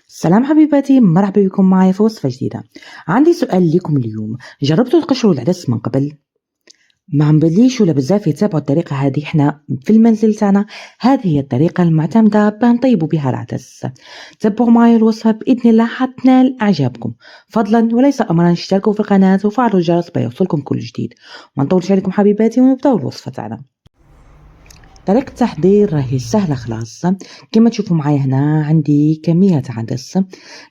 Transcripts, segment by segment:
سلام حبيباتي، مرحبا بكم معي في وصفة جديدة. عندي سؤال لكم اليوم، جربتوا تقشروا العدس من قبل؟ ما عم بليش ولا بزاف يتابعوا الطريقة هذه. احنا في المنزل تاعنا هذه هي الطريقة المعتمدة باه نطيبوا بها العدس. تابعوا معي الوصفة بإذن الله حتنال إعجابكم. فضلا وليس أمرا اشتركوا في القناة وفعلوا الجرس بيوصلكم كل جديد. ما نطولش عليكم حبيباتي ونبداو الوصفة تاعنا. طريقة التحضير راهي سهلة خلاص. كما تشوفوا معايا هنا عندي كمية عدس.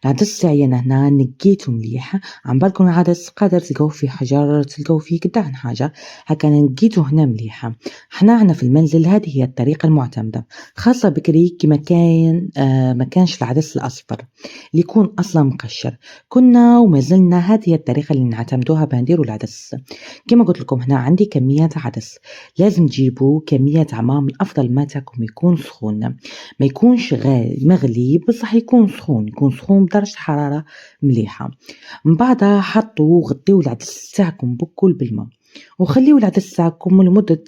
العدس تاعي أنا هنا نقيته مليح. عم بالكم العدس قادر تلقاو فيه حجر، تلقاو فيه قداح حاجة. هكا أنا نقيته هنا مليح. حنا عنا في المنزل هذه هي الطريقة المعتمدة، خاصة بكري كما كان ما كانش العدس الأصفر اللي يكون أصلا مقشر. كنا وما زلنا هذه هي الطريقة اللي نعتمدوها بنديروا العدس. كما قلت لكم هنا عندي كمية عدس، لازم تجيبوا كمية عمام. من الأفضل ما تاكم يكون سخون، ما يكونش مغلي، بصح يكون سخون، يكون سخون بدرجة حرارة مليحة. من بعدها حطوا غطيوا العدس تاعكم بكل بالماء وخليوا العدس تاعكم لمدة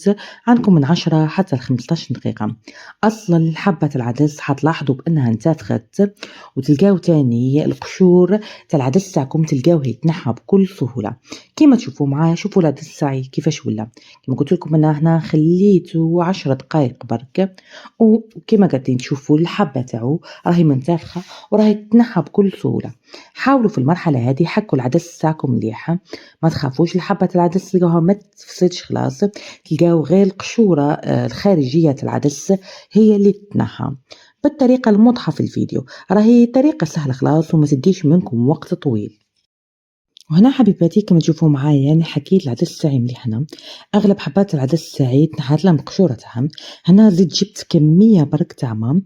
عندكم من 10 حتى 15 دقيقة. أصلا حبة العدس حتلاحظوا بأنها انتفخت، وتلقاو تاني القشور تاع العدس تاعكم تلقاوه يتنحى بكل سهولة. كيما تشوفوا معايا، شوفوا العدس تاعي كيفاش ولا. كما قلت لكم انا هنا خليته 10 دقائق برك، وكما قاعدين تشوفوا الحبه تاعو راهي منتفخه وراهي تنحى بكل سهوله. حاولوا في المرحله هذه حكوا العدس تاعكم مليحه، ما تخافوش الحبه العدس تلقاوها ما تفسدش خلاص. تلقاو غير القشوره الخارجيه تاع العدس هي اللي تنحى بالطريقه الموضحه في الفيديو. راهي طريقه سهله خلاص وما تديش منكم وقت طويل. وهنا حبيباتي كما تشوفوا معايا يعني حكيت العدس تاعي مليح. هنا اغلب حبات العدس تاعي تنحات لها القشوره تاعهم. هنا زيد جبت كميه برك تاع ما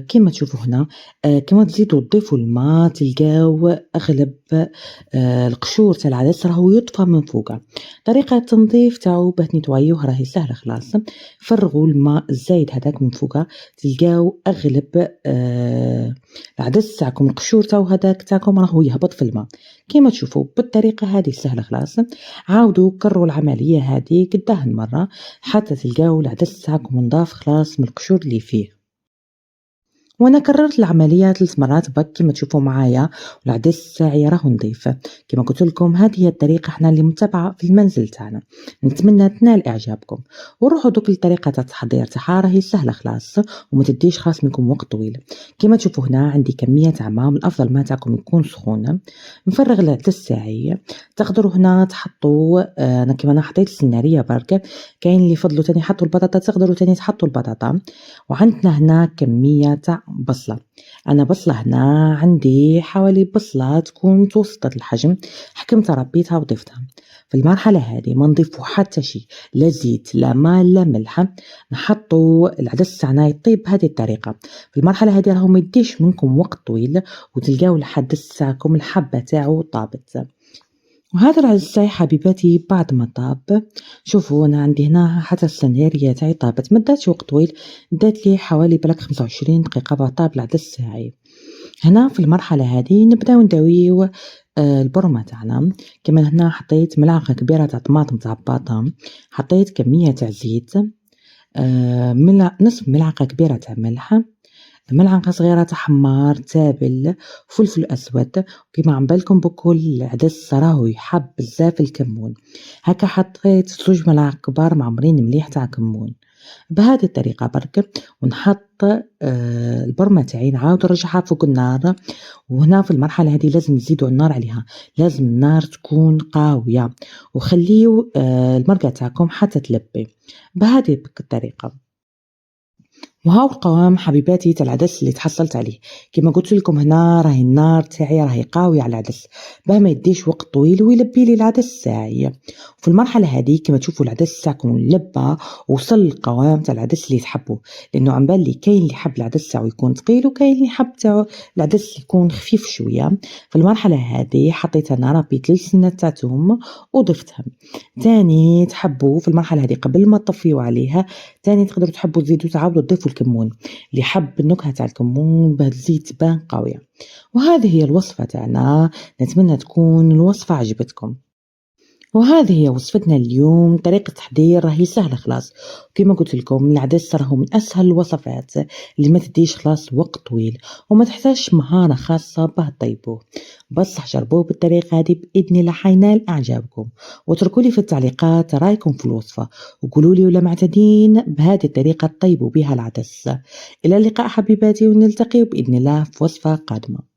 كما تشوفوا هنا. كما تزيدوا تضيفوا الماء تلقاو أغلب القشور تاع العدس راهو يطفى من فوق. طريقة التنظيف تاعو باه نيتوايوه راهي سهلة خلاص. فرغوا الماء الزايد هذاك من فوق، تلقاو أغلب العدس تاعكم القشور تاعو هذاك تاعكم راهو يهبط في الماء. كما تشوفوا بالطريقة هذه سهلة خلاص. عاودوا كرروا العملية هذه قداه المرة حتى تلقاو العدس تاعكم نضاف خلاص من القشور اللي فيه. وانا كررت العمليه 3 مرات بك كما تشوفوا معايا، والعدس تاعي راهو نظيف. كما قلت لكم هذه هي الطريقه احنا اللي متبعه في المنزل تاعنا، نتمنى تنال اعجابكم. وروحوا دوك الطريقه تاع التحضير تاعها راهي سهله خلاص وما تديش خاص منكم وقت طويل. كما تشوفوا هنا عندي كميه عمام، الافضل ما تاعكم يكون سخون. نفرغ العدس تاعي. تقدروا هنا تحطوا انا كما انا حطيت السناريه برك، كاين اللي فضلوا تاني حطوا البطاطا، تقدروا تاني تحطوا البطاطا. وعندنا هنا كمية تاع بصلة. أنا بصلة هنا عندي حوالي بصلة تكون متوسطة الحجم، حكمتها ربيتها وضفتها. في المرحلة هذه ما نضيفوا حتى شيء، لا زيت لا ماء لا ملح. نحطوا العدس تاعنا يطيب بهذه الطريقة. في المرحلة هذه راهو ما يديش منكم وقت طويل، وتلقاو العدس تاعكم الحبة تاعو طابت. وهذا العدس تاعي حبيباتي بعد ما طاب، شوفوا انا عندي هنا حتى السنارية تاعي طابت، ما داتش وقت طويل، دات لي حوالي بالك 25 دقيقة بعد طاب العدس تاعي. هنا في المرحلة هذه نبداو نداويو البرمة تاعنا. كما هنا حطيت ملعقة كبيرة تاع طماطم تاع باطا، حطيت كمية تاع زيت، نصف ملعقة كبيرة تاع ملح، ملعقة صغيرة تاع حمار تابل، فلفل أسود. كيما عم بالكم بكل العدس راهو يحب بزاف الكمون. هكا حطيت 2 ملاعق كبار معمرين مليح تاع كمون بهذه الطريقة برك. ونحط البرمة تاعي نعاود نرجعها فوق النار. وهنا في المرحلة هذه لازم نزيدوا النار عليها، لازم النار تكون قوية، وخليوا المرقة تاعكم حتى تلبي بهذه الطريقة. وهاو القوام حبيباتي تاع العدس اللي تحصلت عليه. كما قلت لكم هنا راهي النار تاعي راهي قاوية على العدس باه ما يديش وقت طويل ويلبي لي العدس تاعي. في المرحلة هذه كما تشوفوا العدس تاعكم لبى، وصل القوام تاع العدس اللي تحبوه، لانه عم بالي كاين اللي يحب العدس تاعو يكون ثقيل وكاين اللي يحب تاعو العدس يكون خفيف شوية. في المرحلة هذه حطيت انا ربيت السنات تاعتهم وضفتهم. تاني تحبوا في المرحلة هذه قبل ما تطفيوا عليها، تاني تقدروا تحبوا تزيدوا تعاودوا تضيفوا الكمون، اللي حب النكهة تاع الكمون باه تزيد تبان قوية. وهذه هي الوصفة تاعنا، نتمنى تكون الوصفة عجبتكم. وهذه هي وصفتنا اليوم. طريقة التحضير راهي سهلة خلاص، وكما قلت لكم العدس راهو من أسهل الوصفات اللي ما تديش خلاص وقت طويل وما تحتاجش مهارة خاصة باه طيبوه. بصح جربوه بالطريقة هذه بإذن الله حينال إعجابكم. واتركوا لي في التعليقات رايكم في الوصفة، وقولوا لي ولا معتادين بهذه الطريقة تطيبوا بها العدس. إلى اللقاء حبيباتي، ونلتقي بإذن الله في وصفة قادمة.